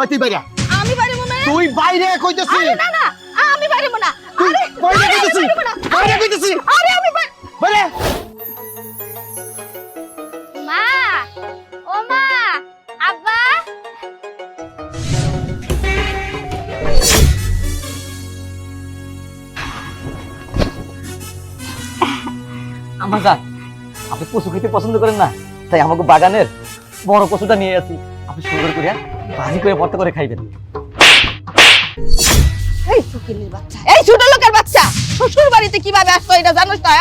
ওই তুই বাইরে আমি পারিব না। তুই বাইরে কইতেছি আরে না না, আমি পারিব না। তুই আরে বাইরে আরে, আমি কইতেছি পারিব না। বাইরে কইতেছি আরে আমি বাইরে মা, ও মা, আব্বা। আমার যা আপনি কচু খেতে পছন্দ করেন না, তাই আমাকে বাগানের বড় কচুটা নিয়ে আসি। আপনি সুন্দর করে ভাজি করে ভর্তা করে খাইবেন। এই ফকিনীর বাচ্চা, এই ছোট লোকের বাচ্চা, শ্বশুর বাড়িতে কিভাবে আসতো এটা জানোস না?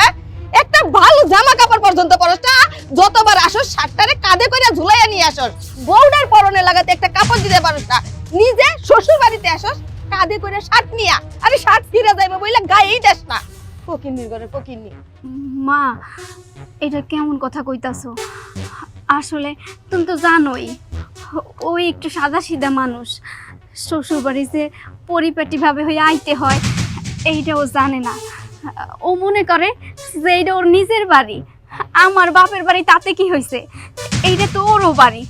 একটা ভালো জামা কাপড় পর্যন্ত পরস না। যতবার আসস শার্টটারে কাঁধে করে ঝুলাইয়া নিয়ে আসস, বউডার পরনে লাগাতে একটা কাপড় দিতে পারস না। নিজে শ্বশুর বাড়িতে আসস কাঁধে করে শার্ট নিয়া, আরে শার্ট ছিঁড়ে যাইবে বইলা গায়েই দেস না। ফকিনীর ঘরে ফকিনী। মা, এটা কেমন কথা কইতাছো? আসলে তুমি তো জানোই ওই একটু সাদা সিধা মানুষ, শ্বশুর বাড়িতে পরিপাটিভাবে হয়ে আইতে হয় এইটা ও জানে না। ও মনে করে যে এইটা ওর নিজের বাড়ি, আমার বাপের বাড়ি, তাতে কি হয়েছে, এইটা তো ওরও বাড়ি।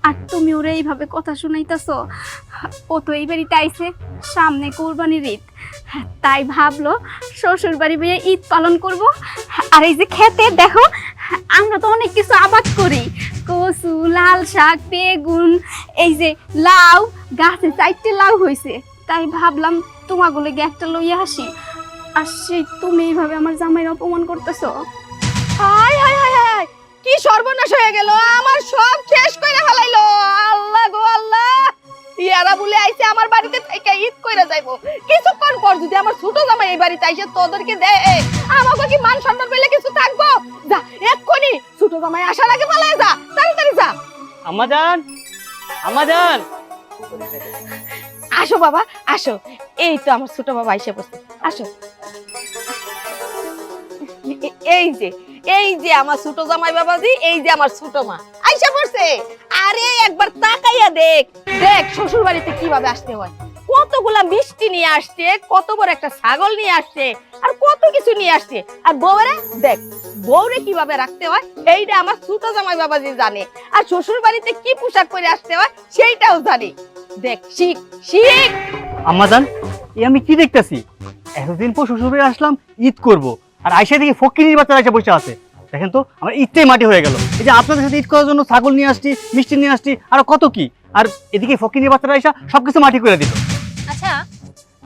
আর তুমি ওরা এইভাবে কথা শুনাইতেছো। ও তো এই বাড়িতে আইছে সামনে কোরবানির ঈদ, তাই ভাবলো শ্বশুর বাড়ি গিয়ে ঈদ পালন করব। আর এই যে খেতে দেখো, আমরা তো অনেক কিছু আবাদ করি, কচু, লাল শাক, বেগুন, এই যে লাউ, গাছে 4টে লাউ হয়েছে, তাই ভাবলাম তোমাগুলো একটা লইয়া আসি। আর সেই তুমি এইভাবে আমার জামাইয়ের অপমান করতেছো। হায় হায় হায় হায়, কি সর্বনাশ হয়ে গেল, আমার সব শেষ করে ফেলাইলো। আল্লাহ গো আল্লাহ, ইয়ারা বলে আইছে আমার বাড়িতে থেকে ঈদ কইরা যাইবো। কিছুক্ষণ পর যদি আমার ছোট জামাই এই বাড়িতে আইসে তোদেরকে দেয়, আমাকে কি মান সম্মান বলে কিছু থাকবো? যা এক্ষুনি ছোট জামাই আসার আগে পালায় যা, তাড়াতাড়ি যা। আম্মা জান, আম্মা জান। আসো বাবা আসো, এই তো আমার ছোট বাবা আইসে বসে, আসো। এই যে আমার ছোট জামাই বাবাজি, এই যে আমার ছোট মা আইসা পড়ছে। আরে একবার তাকাইয়া দেখ, দেখ শ্বশুর বাড়িতে কিভাবে আসতে হয়। কতগুলা মিষ্টি নিয়ে আসছে, কত বড় একটা ছাগল নিয়ে আসছে, আর কত কিছু নিয়ে আসছে। আর বউরে দেখ, বউরে কিভাবে রাখতে হয় এইটা আমার ছোট জামাই বাবাজি জানে। আর শ্বশুর বাড়িতে কি পোশাক পরে আসতে হয় সেইটাও জানে। দেখ শিখ শিখ। আম্মা জান, এই আমি কি দেখতেছি? এতদিন পর শ্বশুরবাড়ি আসলাম ঈদ করব, আর আইসা দেখি ফকিনীর বাচ্চা এসে বসে আছে। দেখেন তো আমার ঈদটাই মাটি হয়ে গেল। এই যে আপনাদের সাথে ঈদ করার জন্য ছাগল নিয়ে আসছি, মিষ্টি নিয়ে আসছি, আর কত কি, আর এদিকে ফকিনীর বাচ্চারা এসে সবকিছু মাটি করে দিল। আচ্ছা,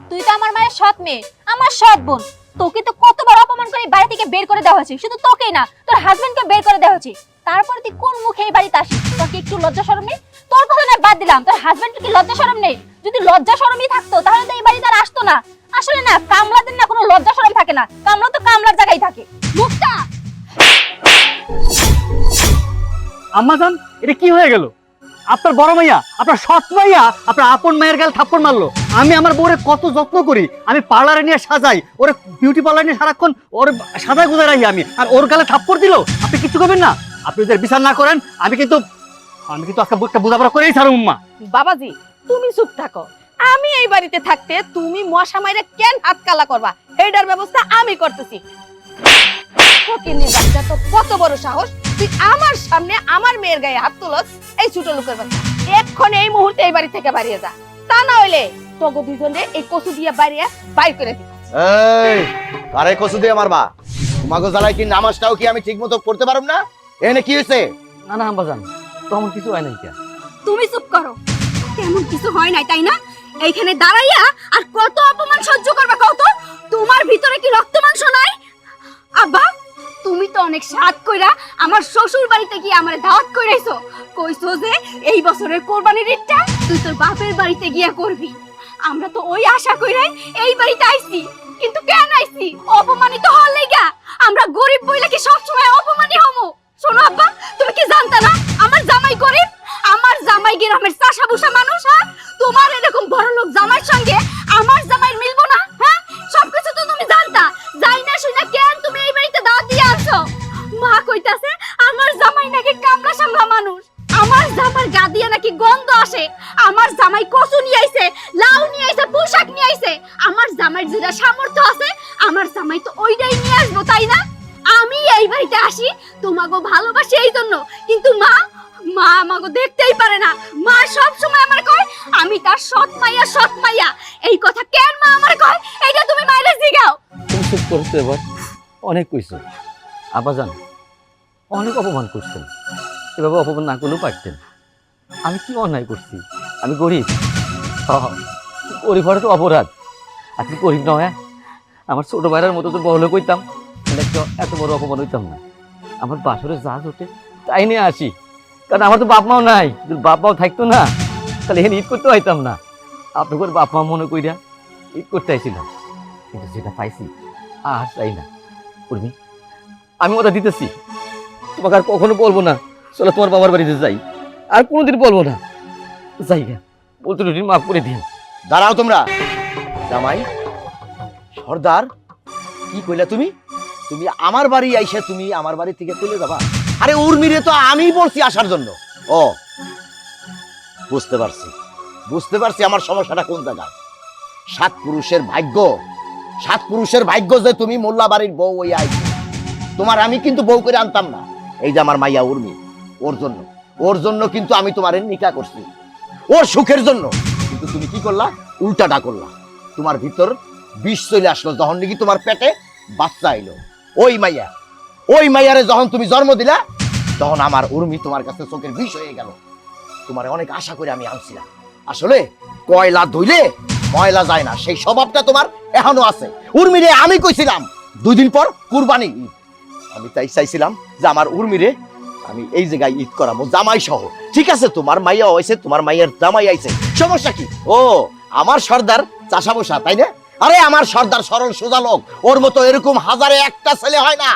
তুই তো আমার মায়ের সৎ মেয়ে, আমার সৎ বোন, তোকে তো কতবার অপমান করে বাড়ি থেকে বের করে দেওয়া হয়েছে। শুধু তোকেই না, তোর হাজবেন্ডকে বের করে দেওয়া হয়েছে। তারপরে তুই কোন মুখে এই বাড়িতে আসিস? তোর কি একটু লজ্জা শরম নেই? তোর কথা না বাদ দিলাম, তোর হাজবেন্ডের কি লজ্জা শরম নেই? যদি লজ্জা শরমই থাকতো তাহলে তো এই বাড়িতে আর আসতো না। আসলে না, কামলাদের না কোনো লজ্জা শরম থাকে না, কামলা তো কামলার জায়গায় থাকে। মুখটা আম্মা জান, এটা কি হয়ে গেল? আপনার বড় মাইয়া, আপনার সৎ মাইয়া আপনার আপন মায়ের গালে থাপ্পড় মারলো। আমি আমার বউরে কত যত্ন করি, আমি পার্লারে নিয়ে সাজাই, ওরে বিউটি পার্লার নিয়ে সারাক্ষণ ওর সাজায় গুজায় রাখি আমি, আর ওর গালে থাপ্পড় দিল। আপনি কিছু করবেন না? আপনি যদি বিচার না করেন আমি কিন্তু আজকে বুকটা বোঝাপড়া করেই ছাড়ো। উম্মা বাবাজি তুমি চুপ থাকো। আমি এই বাড়িতে থাকতে তুমি মশা মাইরে কেন হাত কালা করবা, এইটার ব্যবস্থা আমি করতেছি। ফকিনীর বাচ্চা, তো কত বড় সাহস, তুই আমার সামনে আমার মেয়ের গায়ে হাত তুলস? এই ছোট লোকের বাচ্চা, এক্ষণ এই মুহূর্তে এই বাড়ি থেকে বাড়িয়ে যা, তা না হইলে তোকে দুজনে এই কচু দিয়ে বাইর করে দিবি। এই আরে কসু দিয়ে মারবা? তোমাকে জ্বালাই কি নামাজটাও কি আমি ঠিকমতো পড়তে পারব না? এনে কি হয়েছে? না না আম্মা জান, তেমন কিছু হয় নাই। তুমি চুপ করো, তেমন কিছু হয় নাই তাই না? এইখানে দাঁড়াইয়া আর কত অপমান সহ্য করবে কত? তোমার ভিতরে কি রক্ত মাংস নাই? আব্বা, তুমি তো অনেক সাত কইরা আমার শ্বশুর বাড়িতে গিয়ে আমারে দাওয়াত কইরাইছো, কইছো যে এই বছরের কোরবানির ঈদটা তুই তোর বাপের বাড়িতে গিয়া করবি। আমরা তো ওই আশা কইরাই এই বাড়িতে আইছি, কিন্তু কেন আইছি? অপমানিত হওয়ার লাইগা? আমরা গরিব বইলা কি সব সময় অপমানী হমু? শোনো আব্বা, তুমি কি জানতা না আমার জামাই গরিব? আমার জামাই গ্রামের চাষা বুষা মানুষ। হ্যাঁ, তোমার এরকম বড় লোক জামাইয়ের সঙ্গে আমার জামাইয়ের মিলবো না? হ্যাঁ, সবকিছু তো তুমি জানতা, যাই না শুনে কেন তুমি এই বাড়িতে দাওয়াত দিয়ে আনছো? মা কইতাছে আমার জামাই নাকি কামলা সামলা মানুষ, আমার জামার গা দিয়ে নাকি গন্ধ আসে। আমার জামাই কচু নিয়ে আইছে, লাউ নিয়ে আইছে, পোশাক নিয়ে আইছে। আমার জামাইয়ের যেটা সামর্থ্য আছে আমার জামাই তো ওইটাই নিয়ে আসবো, তাই না? আমি এই বাড়িতে আসি তোমাকে ভালোবাসি এই জন্য, কিন্তু মা আমাকে দেখতেই পারে না। মা সব সময় আমার কয় আমি আমি তার সৎ মাইয়া এই কথা কেন মা আমার কয় এইটা তুমি মাইরে জিগাও। তুমি চুপ করছো এবার, অনেক কইছো। আব্বাজান অনেক অপমান করছেন, এভাবে অপমান না করলেও পারতেন। আমি কি অন্যায় করছি? আমি গরিব, গরিব হওয়াটা তো অপরাধ। আর কি গরিব নয়, আমার ছোট ভাইয়ের মতো তো বহলে কইতাম, তাহলে তো এত বড় অপমান হইতাম না। আমার বাসরে যা জোটে তাই নিয়ে আসি, কারণ আমার তো বাপ মাও নাই। যদি বাপ মাও থাকতো না তাহলে এখানে ঈদ করতে হইতাম না। আপনাদের বাপ মা মনে কইরা ঈদ করতে আইছিলাম, কিন্তু যেটা পাইছি আর চাই না। উর্মি, আমি ওটা দিতেছি, তোমাকে আর কখনো বলবো না চলো তোমার বাবার বাড়িতে যাই, আর কোনোদিন বলবো না। জায়গা বলতে রুটিন মাফ করে দিন। দাঁড়াও তোমরা। জামাই, সর্দার, কি কইলা তুমি? তুমি আমার বাড়ি আইসা তুমি আমার বাড়ি থেকে চলে যাবা? আরে উর্মিরে তো আমি বলছি আসার জন্য। ও বুঝতে পারছি, বুঝতে পারছি আমার সমস্যাটা কোন জায়গায়। সাত পুরুষের ভাগ্য যে তুমি মোল্লা বাড়ির বউ হইয়া আইছো। তোমার আমি কিন্তু বউ করে আনতাম না। এই যে আমার মাইয়া উর্মি, ওর জন্য কিন্তু আমি তোমার নিকাহ করছি, ওর সুখের জন্য। কিন্তু তুমি কি করলা? উল্টাটা করলা। তোমার ভিতর বিষ চলে আসলো যখন নাকি তোমার পেটে বাচ্চা এলো। ওই মাইয়ারে যখন তুমি জন্ম দিলা, তখন আমার উর্মি তোমার কাছে চোখের বিষ হয়ে গেল। তোমার অনেক আশা করে আমি আনছিলাম। আসলে কয়লা ধুইলে ময়লা যায় না, সেই স্বভাবটা তোমার এখনো আছে। উর্মিরে আমি কইছিলাম 2 দিন পর কুরবানি ঈদ। আমি তাই চাইছিলাম যে আমার উর্মিরে আমি এই জায়গায় ঈদ করাবো জামাই সহ। ঠিক আছে, তোমার মাইয়া হয়েছে, তোমার মাইয়ার জামাই আইছে, সমস্যা কি? ও আমার সর্দার চাষা বসা, তাই না? আরে আমার সর্দার সরল সোজা লোক, ওর মতো এরকম হাজারে একটা ছেলে হয় না।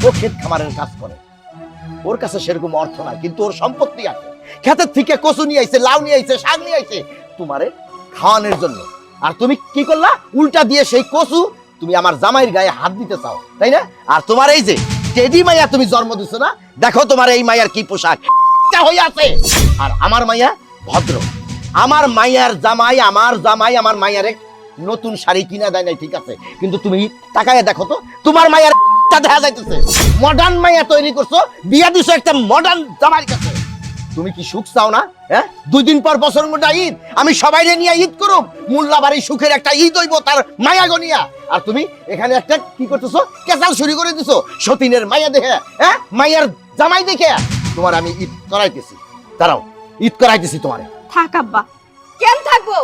ও ক্ষেত খামারের কাজ করে, ওর কাছে সেরকম অর্থ নাই, কিন্তু ওর সম্পত্তি আছে। ক্ষেতের থেকে কচু নিয়ে আইছে, লাউ নিয়ে আইছে, শাক নিয়ে আইছে তোমারে খাওয়ানোর জন্য। আর তুমি কি করলা? উল্টা দিয়ে সেই কচু তুমি আমার জামাইয়ের গায়ে হাত দিতে চাও, তাই না? আর তোমার এই যে টেডি মাইয়া তুমি জন্ম দিছো না, দেখো তোমার এই মাইয়ার কি পোশাক হয়ে আছে। আর আমার মাইয়া ভদ্র, আমার মাইয়ার জামাই, আমার মাইয়ারে নতুন শাড়ি কিনা দেয় নাই, ঠিক আছে, কিন্তু তুমি তাকায় দেখো তো তোমার মাইয়ার দেখা যাইতেছে মডার্ন মাইয়া তৈরি করছো, বিয়া দিছো একটা মডার্ন জামাইয়ের কাছে। তুমি কি সুখ চাও না? হ্যাঁ, 2 দিন পর বছর মোটা ঈদ, আমি সবাইরে নিয়ে ঈদ করব। মোল্লা বাড়ি সুখের একটা ঈদ হইব তার মায়া গনিয়া। আর তুমি এখানে একটা কি করতেছো? কেসাল শুরু করে দিছো সতীনের মাইয়া দেখে, হ্যাঁ, মাইয়ার জামাই দেখে। তোমার আমি ঈদ করাইতেছি, দাঁড়াও, ঈদ করাইতেছি তোমারে। থাক আব্বা। কেন থাকবো?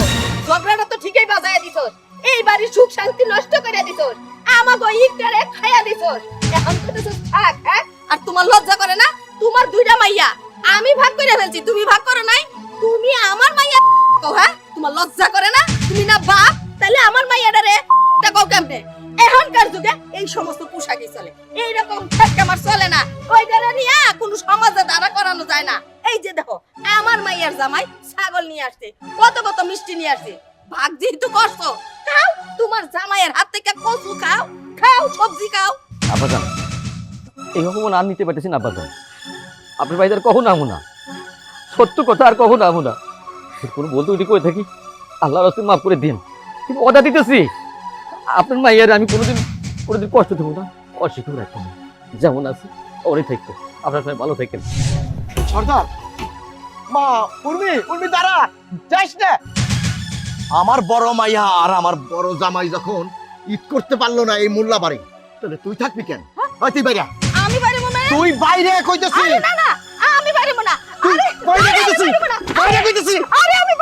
ঝগড়াটা তো ঠিকই বাজায় দিছস, এই বাড়ির সুখ শান্তি নষ্ট করে দিছস, আমাগো ইটারে খাইয়া দিছস। এখন কইতেছস থাক, হ্যাঁ? আর তোমার লজ্জা করে না? তোমার 2টা মাইয়া, আমি ভাগ করে ফেলছি, তুমি ভাগ করো নাই। তুমি আমার মাইয়া কও, হ্যাঁ? তোমার লজ্জা করে না? তুমি না বাপ, তাহলে আমার মাইয়াটারে টা কও কেমনে? এখনকার যুগে এই সমস্ত পোশাকই চলে, এইরকম থাকে আমার চলে না। ওই গাড়া নিয়া কোনো সমাজে দাঁড়া করানো যায় না। এই যে দেখো, আমার মাইয়ার জামাই ছাগল নিয়ে আসছে, কত মিষ্টি নিয়ে আসছে। ভাগ যেহেতু করছো, খাও, তোমার জামাইয়ের হাত থেকে কচু খাও, সবজি খাও। আব্বাজান, এই অপমান আর নিতে পারতেছি না। আব্বাজান, আপনার বাড়িতে আর কখনো আমু না, সত্য কথা আর কখনো আমু না। কোনো বলতে উঠি করে থাকি, আল্লাহর রাস্তে মাফ করে দিন। কিন্তু অর্ডার দিতেছি, আপনার মাইয়ারে আমি কোনোদিন কষ্ট দেবো না, অসুখ রাখবো না। যেমন আছে ওরই থাকতো। আপনার সবাই ভালো থাকেন। সর্দার, মা, উর্মি দাঁড়া, যাস না। আমার বড় মাইয়া আর আমার বড় জামাই যখন ঈদ করতে পারলো না এই মোল্লা বাড়ি, তাহলে তুই থাকবি কেন? তুই বাইরে, আমি পারিব না। তুই বাইরে কইতেছি। আরে না, আমি পারিব না। তুই আরে বাইরে কইতেছি, বাইরে কইতেছি। আরে আমি